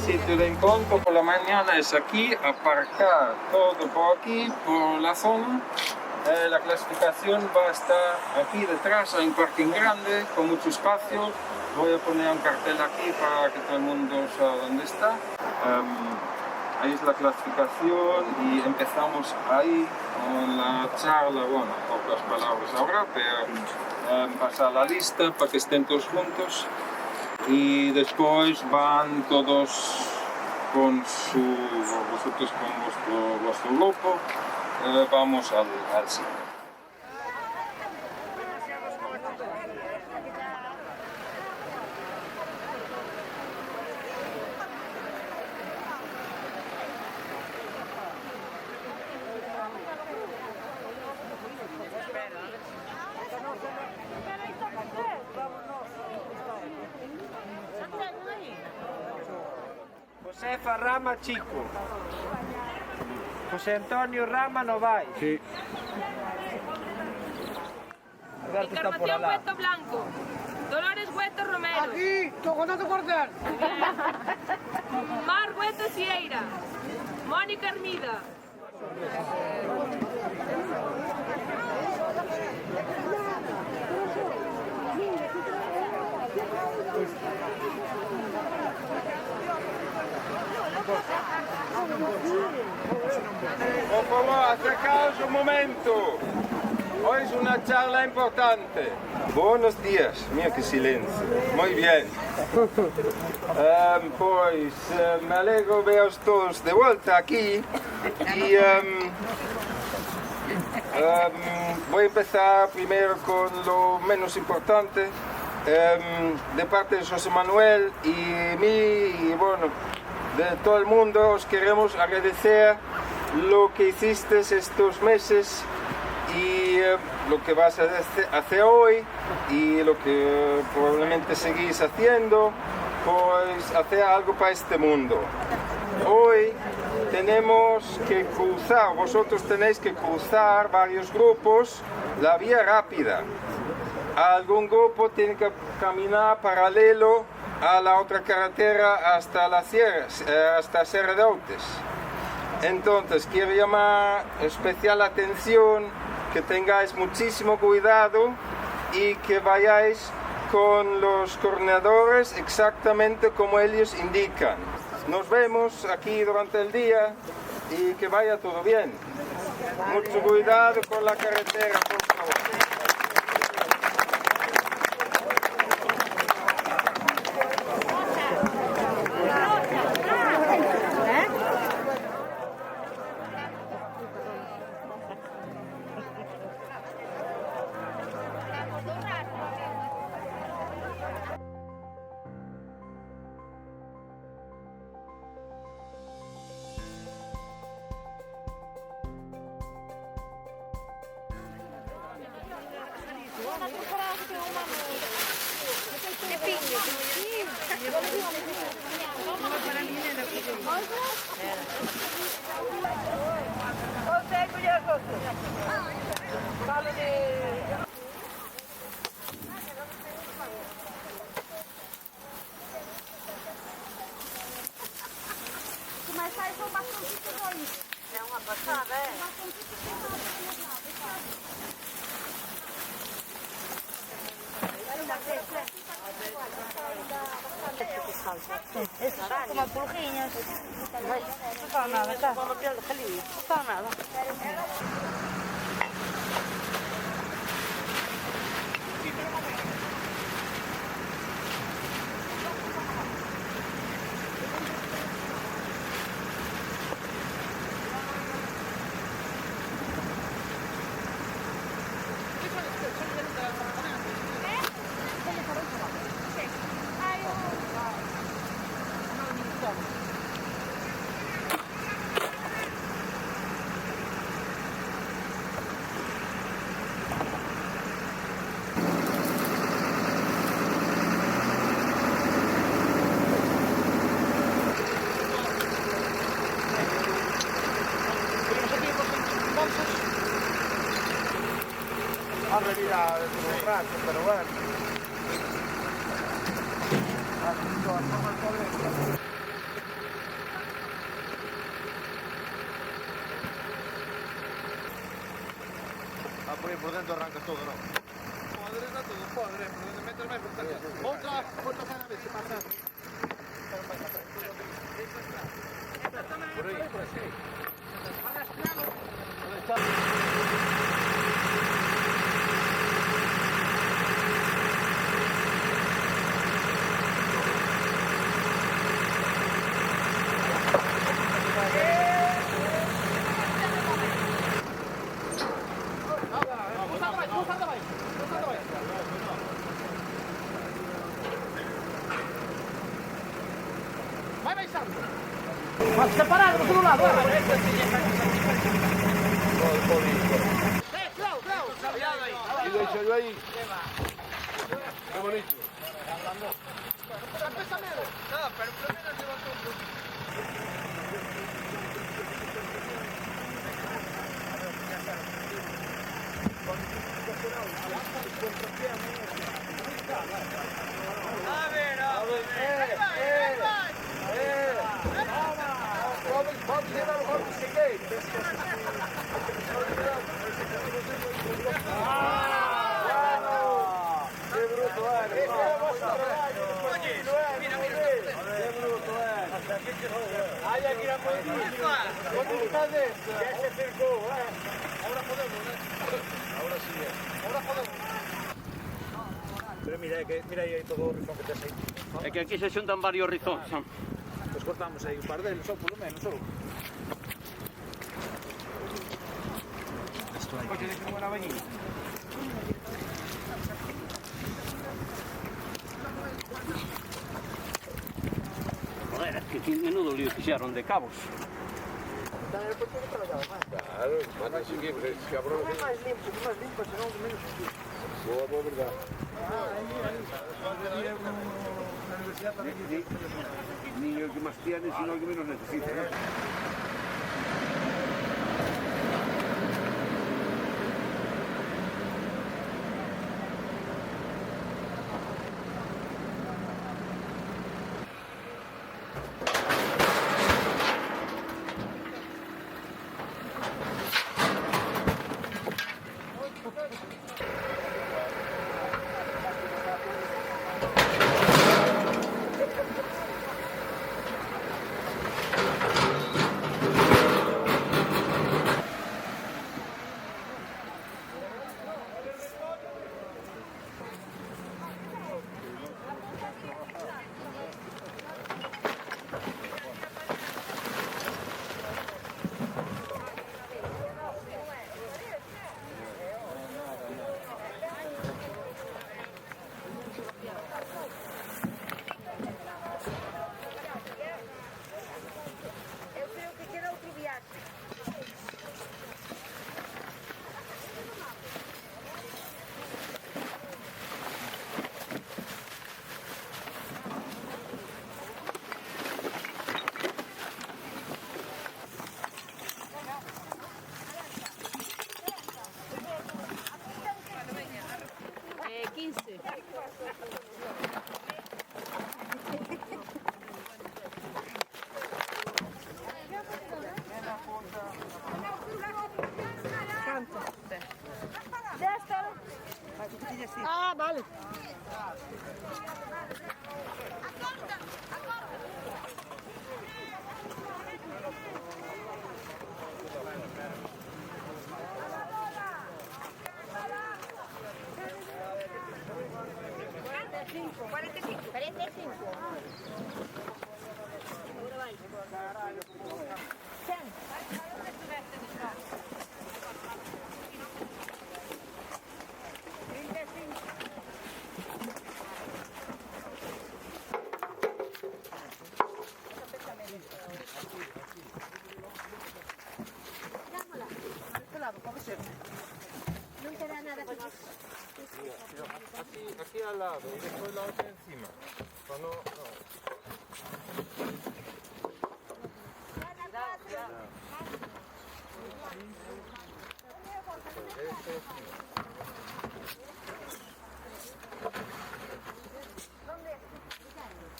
sitio de encuentro por la mañana es aquí, aparcar todo por aquí, por la zona. La clasificación va a estar aquí detrás, hay un parking grande con mucho espacio. Voy a poner un cartel aquí para que todo el mundo sepa dónde está. Ahí es la clasificación y empezamos ahí con la charla, bueno, pocas palabras ahora, pero pasar la lista para que estén todos juntos y después van todos con vosotros con vuestro grupo, vamos al sitio. Josefa Rama Chico. José Antonio Rama Novais. Sí. Encarnación Hueto Blanco. Dolores Hueto Romero. Aquí, Toconato Cortés. Mar Hueto Sieira. Mónica Hermida. Por favor, acercaos un momento. Hoy es una charla importante. Buenos días. Mira qué silencio. Muy bien. Me alegro veros todos de vuelta aquí. Y voy a empezar primero con lo menos importante. De parte de José Manuel y mí, y bueno, de todo el mundo, os queremos agradecer lo que hiciste estos meses y lo que vas a hacer hoy y lo que probablemente seguís haciendo, pues hacer algo para este mundo. Hoy tenemos que cruzar, vosotros tenéis que cruzar varios grupos la vía rápida. Algún grupo tiene que caminar paralelo a la otra carretera hasta la sierra, hasta Serra de Outes. Entonces quiero llamar especial atención que tengáis muchísimo cuidado y que vayáis con los coordinadores exactamente como ellos indican. Nos vemos aquí durante el día y que vaya todo bien. Mucho cuidado con la carretera, por favor. Mas faz bastante coisa aí. É uma passada, é? Como pulguinhas. Não está nada, tá? Não está nada. Ha venido dentro de un rato, pero bueno. por dentro arrancas todo, ¿no? Podre, está todo podre, por donde metes máis portaría. Outra cada vez se pasa. Por aí, por así. Vai baixando. Mas separado, por um lado. Y déxalo aí. Qué bonito. No, pero por lo menos levantó un poquito. Vamos llevar o que cheguei. Qué bruto eres. Qué bruto eres. Hay aquí la policía. ¿Cómo estás de eso? Ya se acercó, Ahora podemos, ¿eh? Ahora sí es. Ahora podemos. Pero mira aí todo o rizón que tes aí. É que aquí se xuntan varios rizóns. Pues cortamos aí un par deles, só polo menos, só. Oye, deixa unha bañina. Joder, es que menudo lío fixeron de cabos. Claro, manda seguir, pues es cabrón. máis limpo, senón menos sucio. Boa, verdad. Ni el que más tiene, sino el que menos necesita. Ah, vale. Aquí al lado y después la otra encima. Cuando,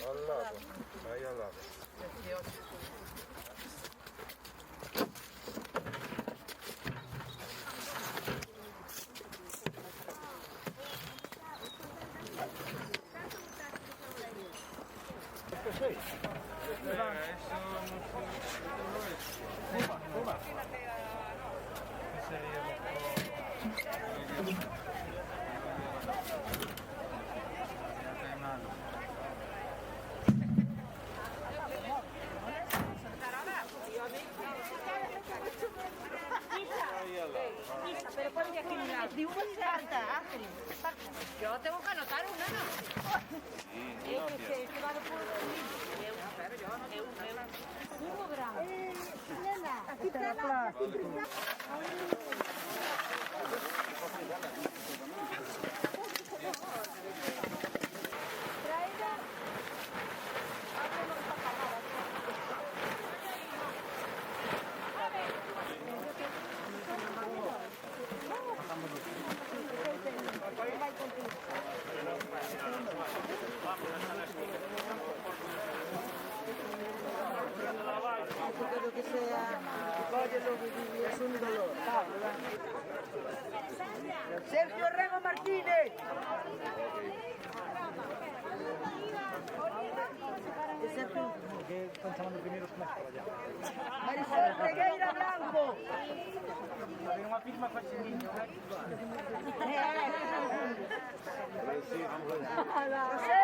al lado, ahí al lado. Pero pon aquí un lado. Yo tengo que anotar una, ¿no? Se va a aquí está la plástico. Lo que sea, es un dolor. Sergio Rego Martínez. Que están chamando primeiro os máis para allá. Marisol Regueira Blanco. Ten unha firma faciliño. José